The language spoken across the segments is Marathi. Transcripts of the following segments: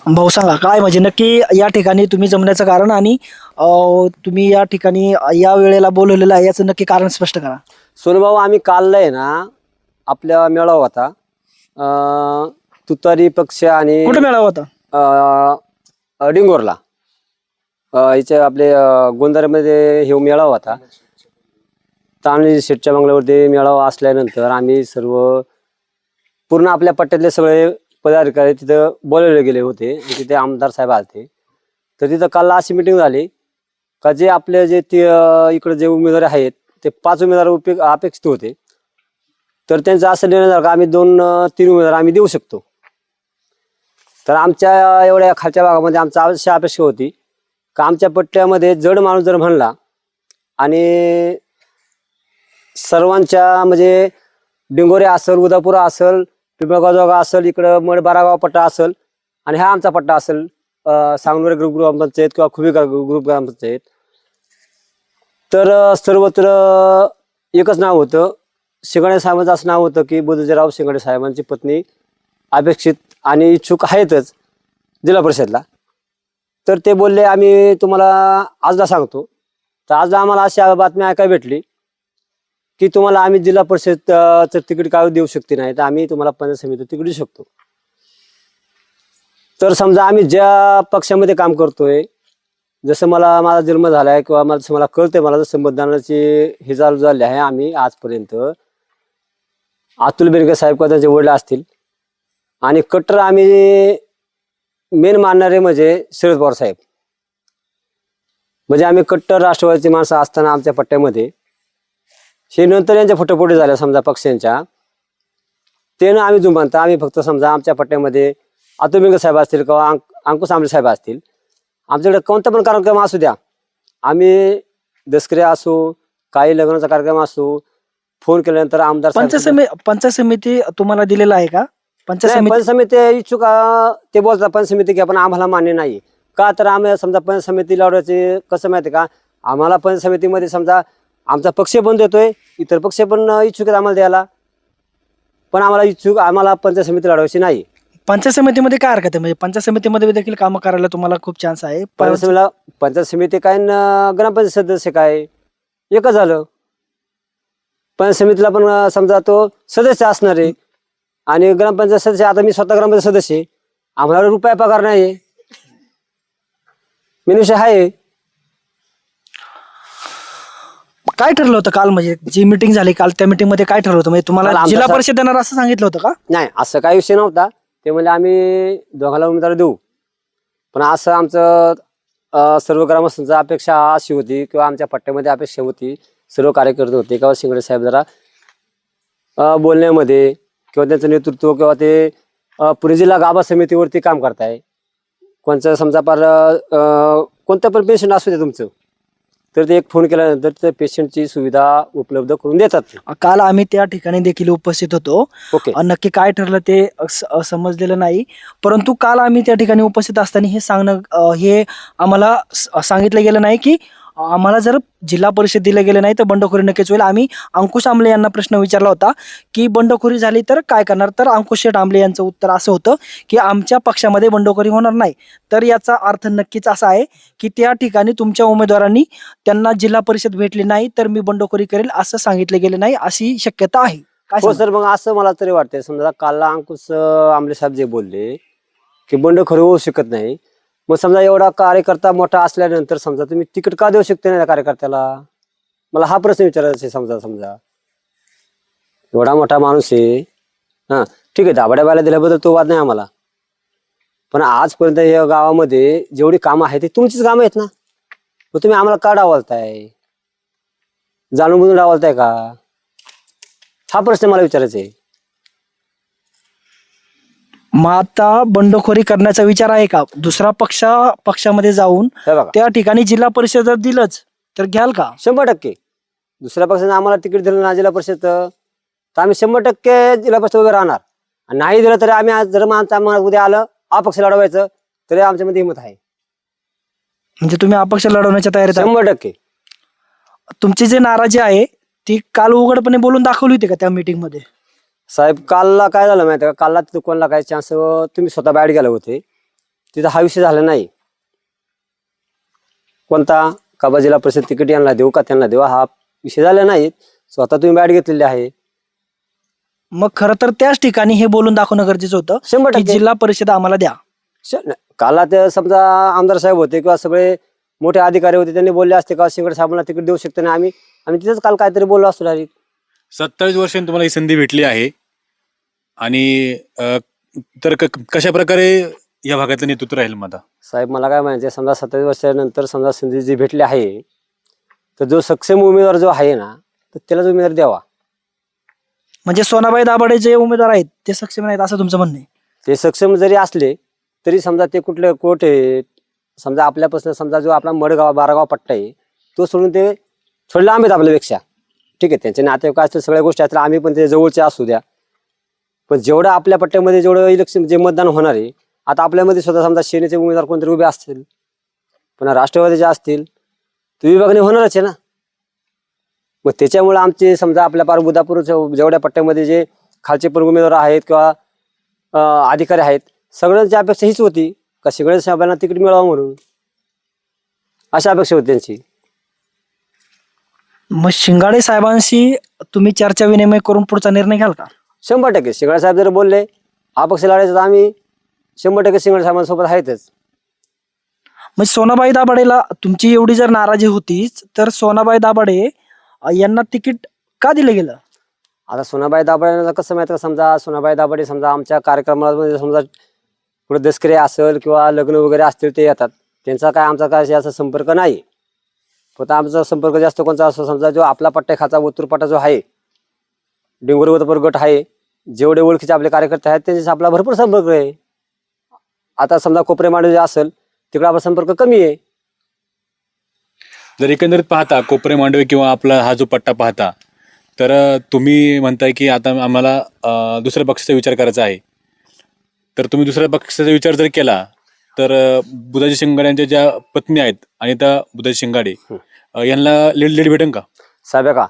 भाऊ सांगा काय म्हणजे नक्की या ठिकाणी तुम्ही जमण्याचं कारण आणि तुम्ही या ठिकाणी या वेळेला बोलवलेलं आहे याचं नक्की कारण स्पष्ट करा. सोनूभाऊ आम्ही काल आहे ना आपल्या मेळावा होता तुतारी पक्ष आणि कुठे मेळावा होता? डिंगोरला इथे आपले गोंधाऱ्यामध्ये हे मेळावा होता. तांबडी शेटच्या बंगल्यावरती मेळावा असल्यानंतर आम्ही सर्व पूर्ण आपल्या पट्ट्यातले सगळे पदाधिकारी तिथं बोलवले गेले होते. तिथे आमदार साहेब आले. तर तिथं काल अशी मिटिंग झाली का जे आपले जे इकडे जे उमेदवार आहेत ते 5 उमेदवार अपेक्षित होते. तर त्यांचं असं निर्णय झाला का आम्ही 2-3 उमेदवार आम्ही देऊ शकतो. तर आमच्या एवढ्या खालच्या भागामध्ये आमचा अशी अपेक्षा होती का आमच्या पट्ट्यामध्ये जड माणूस जर म्हणला आणि सर्वांच्या म्हणजे डिंगोरे असेल, उदापुरा असेल, पिंपळगावजोगा असेल, इकडं मडबारागाव पट्टा असेल आणि हा आमचा पट्टा असेल सांगनोरे ग्रुप ग्रामपंचायत किंवा खुबीकर ग्रुप ग्रामपंचायत. तर सर्वत्र एकच नाव होतं, शिंगाडे साहेबांचं असं नाव होतं की बुधजीराव शिंगाडे साहेबांची पत्नी अपेक्षित आणि इच्छुक आहेतच जिल्हा परिषदला. तर ते बोलले आम्ही तुम्हाला आजला सांगतो. तर आजला आम्हाला अशी बातमी ऐकायला भेटली की तुम्हाला आम्ही जिल्हा परिषदचं तिकीट काय देऊ शकते नाही, तर आम्ही तुम्हाला पंचायत समितीचं तिकीट देऊ शकतो. तर समजा आम्ही ज्या पक्षामध्ये काम करतोय, जसं माझा जन्म झालाय किंवा मला कळतंय, मला जसं मतदानाची हे चालू झाले आहे, आम्ही आजपर्यंत अतुल बेनके साहेब का त्यांचे वडील असतील आणि कट्टर आम्ही मेन मानणारे म्हणजे शरद पवार साहेब. म्हणजे आम्ही कट्टर राष्ट्रवादीची माणसं असताना आमच्या पट्ट्यामध्ये हे नंतर यांच्या फुटफुटी झाल्या समजा पक्षांच्या ते ना आम्ही जुमानता आम्ही फक्त समजा आमच्या पट्ट्यामध्ये अतुल बेनके साहेब असतील किंवा अंकुश आंबळे साहेब असतील, आमच्याकडे कोणता पण कार्यक्रम असू द्या, आम्ही दसरे असो काही लग्नाचा कार्यक्रम असो, फोन केल्यानंतर आमदार पंचायत समिती तुम्हाला दिलेला आहे का? पंचायत समिती इच्छुक ते बोलतात पंचायत समिती घ्या पण आम्हाला मान्य नाही का. तर आम्ही समजा पंचायत समिती लढवायचे कसं माहिती का, आम्हाला पंचायत समितीमध्ये समजा आमचा पक्ष पण देतोय, इतर पक्ष पण इच्छुक आहेत आम्हाला द्यायला, पण आम्हाला पंचायत समिती लढवायची नाही. पंचायत समितीमध्ये काय हरकत आहे? म्हणजे पंचायत समितीमध्ये देखील कामं करायला तुम्हाला खूप चान्स आहे. पंचायत समिती काय ग्रामपंचायत सदस्य काय एकच झालं. पंचायत समितीला पण समजा तो सदस्य असणार आहे आणि ग्रामपंचायत सदस्य, आता मी स्वतः ग्रामपंचायत सदस्य आहे, आम्हाला रुपया पगार नाही, मी विषय आहे. काय ठरलं होतं काल, म्हणजे जी मीटिंग झाली काल त्या मीटिंग मध्ये काय ठरलं होतं? म्हणजे तुम्हाला जिल्हा परिषद देणार असं सांगितलं होतं का? नाही, असं काही विषय नव्हता. ते म्हणजे आम्ही दोघांना उमेदवार देऊ, पण असं आमचं सर्व ग्रामस्थांची अपेक्षा अशी होती किंवा आमच्या पट्ट्यामध्ये अपेक्षा होती, सर्व कार्यकर्ते होते किंवा शिंगडे साहेब जरा बोलण्यामध्ये किंवा त्यांचं नेतृत्व किंवा ते पुणे जिल्हा गाभा समितीवरती काम करताय. कोणतं समजा कोणतं पण पेशंट असू दे तुमचं, तर ते एक फोन केल्यानंतर त्या पेशंटची सुविधा उपलब्ध करून देतात. काल आम्ही त्या ठिकाणी देखील उपस्थित होतो. नक्की काय ठरलं ते समजलेलं नाही, परंतु काल आम्ही त्या ठिकाणी उपस्थित असताना हे आम्हाला सांगितलं गेलं नाही की आम्हाला जर जिल्हा परिषद दिलं गेलं नाही तर बंडखोरी नक्कीच होईल. आम्ही अंकुश आंबळे यांना प्रश्न विचारला होता की बंडखोरी झाली तर काय करणार, तर अंकुश शेठ आंबळे यांचं उत्तर असं होतं की आमच्या पक्षामध्ये बंडखोरी होणार नाही. तर याचा अर्थ नक्कीच असा आहे की त्या ठिकाणी तुमच्या उमेदवारांनी त्यांना जिल्हा परिषद भेटली नाही तर मी बंडखोरी करेल असं सांगितलं गेलं नाही, अशी शक्यता आहे. हो सर, मग असं मला तरी वाटतंय. समजा काल अंकुश आंबळे साहेब जे बोलले की बंडखोरी होऊ शकत नाही, मग समजा एवढा कार्यकर्ता मोठा असल्यानंतर समजा तुम्ही तिकीट का देऊ शकते नाही कार्यकर्त्याला, मला हा प्रश्न विचारायचा आहे. समजा एवढा मोठा माणूस आहे, हा ठीक आहे, दाभाड्या बायला दिल्याबद्दल तो वाद नाही आम्हाला, पण आजपर्यंत या गावामध्ये जेवढी कामं आहेत ती तुमचीच कामं आहेत ना, मग तुम्ही आम्हाला का डावलताय, जाणून बुजून डावलताय का, हा प्रश्न मला विचारायचा आहे. मग आता बंडखोरी करण्याचा विचार आहे का? दुसरा पक्षामध्ये जाऊन त्या ठिकाणी जिल्हा परिषद जर दिलंच तर घ्याल का? 100%. दुसऱ्या पक्षाने आम्हाला तिकीट दिलं ना जिल्हा परिषद, तर आम्ही 100% जिल्हा परिषद उभे राहणार. नाही दिलं तरी आम्ही आज जर आम्हाला उद्या आलं अपक्ष लढवायचं तरी आमच्यामध्ये हिंमत आहे. म्हणजे तुम्ही अपक्ष लढवण्याच्या तयारीत? 100%. तुमची जी नाराजी आहे ती काल उघडपणे बोलून दाखवली होती का त्या मीटिंग मध्ये? साहेब कालला काय झालं माहिती का, कालला तिथे कोणाला काय चान्स, तुम्ही स्वतः बॅट गेले होते तिथं हा विषय झाला नाही. कोणता का जिल्हा परिषद तिकीट यांना देऊ का त्यांना देऊ हा विषय झाला नाही. स्वतः तुम्ही बॅट घेतलेली आहे. मग खरं तर त्याच ठिकाणी हे बोलून दाखवणं गरजेचं होतं 100% की जिल्हा परिषद आम्हाला द्या. काला ते समजा आमदार साहेब होते किंवा सगळे मोठे अधिकारी होते, त्यांनी बोलले असते का शिंगडे साहेबांना तिकीट देऊ शकतो नाही, आम्ही तिथेच काल काहीतरी बोललो असतो डायरेक्ट. 27 वर्षांनी तुम्हाला ही संधी भेटली आहे आणि तर कशा प्रकारे या भागातलं नेतृत्व राहील मग आता? साहेब मला काय म्हणायचं, समजा 27 वर्षानंतर समजा संधी जी भेटली आहे तर जो सक्षम उमेदवार जो आहे ना तर त्यालाच उमेदवार द्यावा. म्हणजे सोनाबाई दाभाडे जे उमेदवार आहेत ते सक्षम नाहीत असं तुमचं म्हणणं आहे? ते सक्षम जरी असले तरी समजा ते कुठले कोर्ट आहे, समजा आपल्यापासून समजा जो आपला मडगाव बारागाव पट्टा आहे तो सोडून ते थोडे लांब आहेत आपल्यापेक्षा. ठीक आहे, त्यांचे नातेवाईक असतील, सगळ्या गोष्टी असतील, आम्ही पण ते जवळचे असू द्या, पण जेवढं आपल्या पट्ट्यामध्ये जेवढं इलेक्शन जे मतदान होणार आहे, आता आपल्यामध्ये सुद्धा समजा सेनेचे उमेदवार कोणतरी उभे असतील, पुन्हा राष्ट्रवादीचे असतील, तर विभागणी होणारच आहे ना. मग त्याच्यामुळे आमचे समजा आपल्या पार बुधापूर जेवढ्या पट्ट्यामध्ये जे खालचे पण उमेदवार आहेत किंवा अधिकारी आहेत, सगळ्यांची अपेक्षा हीच होती का शिंगडे साहेबांना तिकीट मिळावं म्हणून, अशा अपेक्षा होती त्यांची. मग शिंगाडे साहेबांशी तुम्ही चर्चा विनिमय करून पुढचा निर्णय घ्याल का? 100% शिंगडे साहेब जर बोलले अपक्ष लढायचं तर आम्ही 100% शिंगडे साहेबांसोबत आहेतच. म्हणजे सोनाबाई दाभाडेला तुमची एवढी जर नाराजी होतीच तर सोनाबाई दाभाडे यांना तिकीट का दिलं गेलं? आता सोनाबाई दाभाडेंना कसं माहिती का, समजा सोनाबाई दाभाडे समजा आमच्या कार्यक्रमामध्ये समजा पुढे दसकरे असेल किंवा लग्न वगैरे असतील ते येतात, त्यांचा काय आमचा काय असा संपर्क नाही. फक्त आमचा संपर्क जास्त कोणता असतो, समजा जो आपला पट्टा खाचा उत्तरपट्टा जो आहे डिंगोरवतपर गट आहे, जेवढे ओळखीचे आपले कार्यकर्ते आहेत त्यांच्याशी आपला भरपूर संपर्क आहे. आता समजा कोपरे मांडवे जे असेल तिकडे आपला संपर्क कमी आहे. जर एकंदरीत पाहता कोपरे मांडवे किंवा आपला हा जो पट्टा पाहता, तर तुम्ही म्हणताय की आता आम्हाला दुसऱ्या पक्षाचा विचार करायचा आहे, तर तुम्ही दुसऱ्या पक्षाचा विचार जर केला तर बुधाजी शिंगाड्यांच्या ज्या पत्नी आहेत अनिता बुधाजी शिंगाडे यांना लीड भेटेल का? साहेब का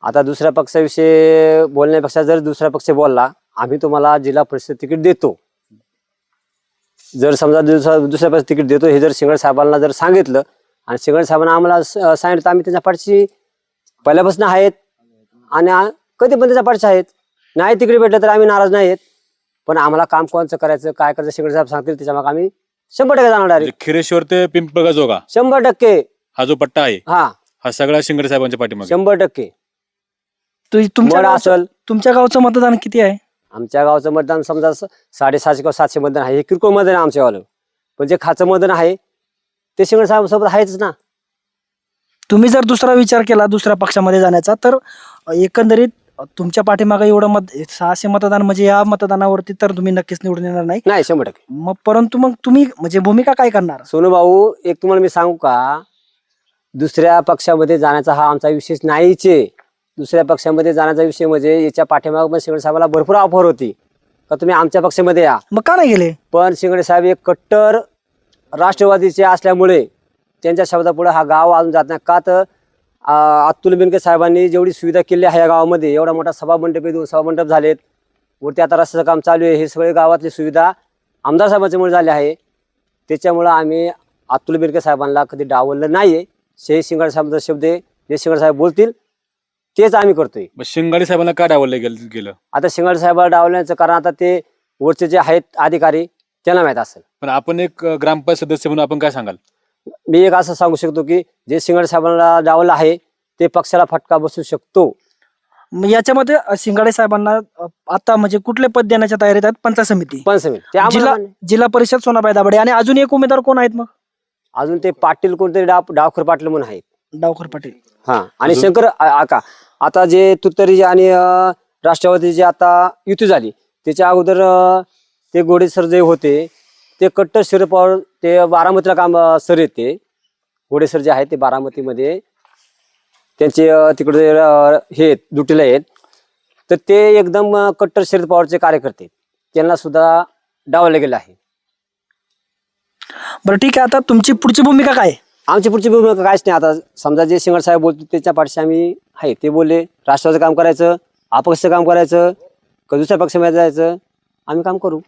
आता दुसऱ्या पक्षाविषयी बोलण्यापेक्षा जर दुसरा पक्ष बोलला आम्ही तुम्हाला जिल्हा परिषद तिकीट देतो, जर समजा दुसऱ्या पक्ष तिकीट देतो हे जर शिंगडे साहेबांना जर सांगितलं आणि शिंगडे साहेबांना आम्हाला सांगितलं तर आम्ही त्यांच्या पाठची पहिल्यापासून आहेत आणि कधी पण त्याच्या पाठचे आहेत. नाही तिकीट भेटलं तर आम्ही नाराज नाही आहेत, पण आम्हाला काम कोणचं करायचं काय करायचं शिंगडे साहेब सांगतील त्याच्या मग आम्ही 100% जाणार डायरेक्ट. खिरेश्वर ते पिंपळगाजोगा 100% हा जो पट्टा आहे हा सगळा शिंगडे साहेबांच्या पाठीमागे 100%. तुमच्या गावचं मतदान किती आहे? आमच्या गावचं मतदान समजा 650 किंवा 700 मतदान आहे. हे किरकोळ मतदान आहे आमच्यावालं, पण जे खाचं मतदान आहे ते शिंगडे साहेब सोबत आहेच ना. तुम्ही जर दुसरा विचार केला दुसऱ्या पक्षामध्ये जाण्याचा तर एकंदरीत तुमच्या पाठीमागे एवढं 600 मतदान म्हणजे या मतदानावरती तर तुम्ही नक्कीच निवडून येणार नाही. 100%. मग परंतु मग तुम्ही म्हणजे भूमिका काय करणार? सोनू भाऊ एक तुम्हाला मी सांगू का, दुसऱ्या पक्षामध्ये जाण्याचा हा आमचा विषय नाहीच आहे. दुसऱ्या पक्षामध्ये जाण्याचा विषय म्हणजे याच्या पाठीमागे पण शिंगडे साहेबांना भरपूर ऑफर होती का तुम्ही आमच्या पक्षामध्ये या, मग का नाही गेले? पण शिंगडे साहेब एक कट्टर राष्ट्रवादीचे असल्यामुळे त्यांच्या शब्दापुढे हा गाव अजून जात नाही. का तर अतुल बेनके साहेबांनी जेवढी सुविधा केली आहे या गावामध्ये, एवढा मोठा सभामंडप आहे, 2 सभामंडप झालेत, वरती आता रस्त्याचं काम चालू आहे, हे सगळे गावातली सुविधा आमदार साहेबांच्यामुळे झाली आहे. त्याच्यामुळं आम्ही अतुल बेनके साहेबांना कधी डावललं नाहीये. हे शिंगाडे साहेबांचा शब्द आहे, जे शिंगाडे साहेब बोलतील तेच आम्ही करतोय. शिंगाडे साहेबांना का डावललं गेलं? आता शिंगाडे साहेबांना डावल्याचं कारण आता ते वरचे जे आहेत अधिकारी त्यांना माहित असेल, पण आपण एक ग्रामपंचायत सदस्य म्हणून आपण काय सांगाल? मी एक असं सांगू शकतो की जे शिंगाडे साहेबांना डावलं आहे ते पक्षाला फटका बसू शकतो. मग याच्यामध्ये शिंगाडे साहेबांना आता म्हणजे कुठले पद देण्याच्या तयारीत आहेत? पंचायत समिती, जिल्हा परिषद सोनाबाई दाभाडे आणि अजून एक उमेदवार कोण आहेत? मग अजून ते पाटील कोणतरी डावखर पाटील म्हणून आहेत. डावखर पाटील हा, आणि शंकर आका. आता जे तुतारी आणि राष्ट्रवादीची आता युती झाली त्याच्या अगोदर ते गोडे सर जे होते ते कट्टर शरद पवार, ते बारामतीला काम सर येते गोडे सर जे आहेत ते बारामतीमध्ये त्यांचे तिकडे हे ड्युटीला आहेत, तर ते एकदम कट्टर शरद पवारचे कार्यकर्ते, त्यांना सुद्धा डावलं गेलं आहे. बरं ठीक आहे, आता तुमची पुढची भूमिका काय? आमची पुढची भूमिका काहीच नाही. आता समजा जे शिंगाडे साहेब बोलतो त्याच्या पाठीशी आम्ही आहे. ते बोलले राष्ट्रवादीचं काम करायचं, अपक्षचं काम करायचं, का दुसऱ्या पक्षामध्ये जायचं, आम्ही काम करू.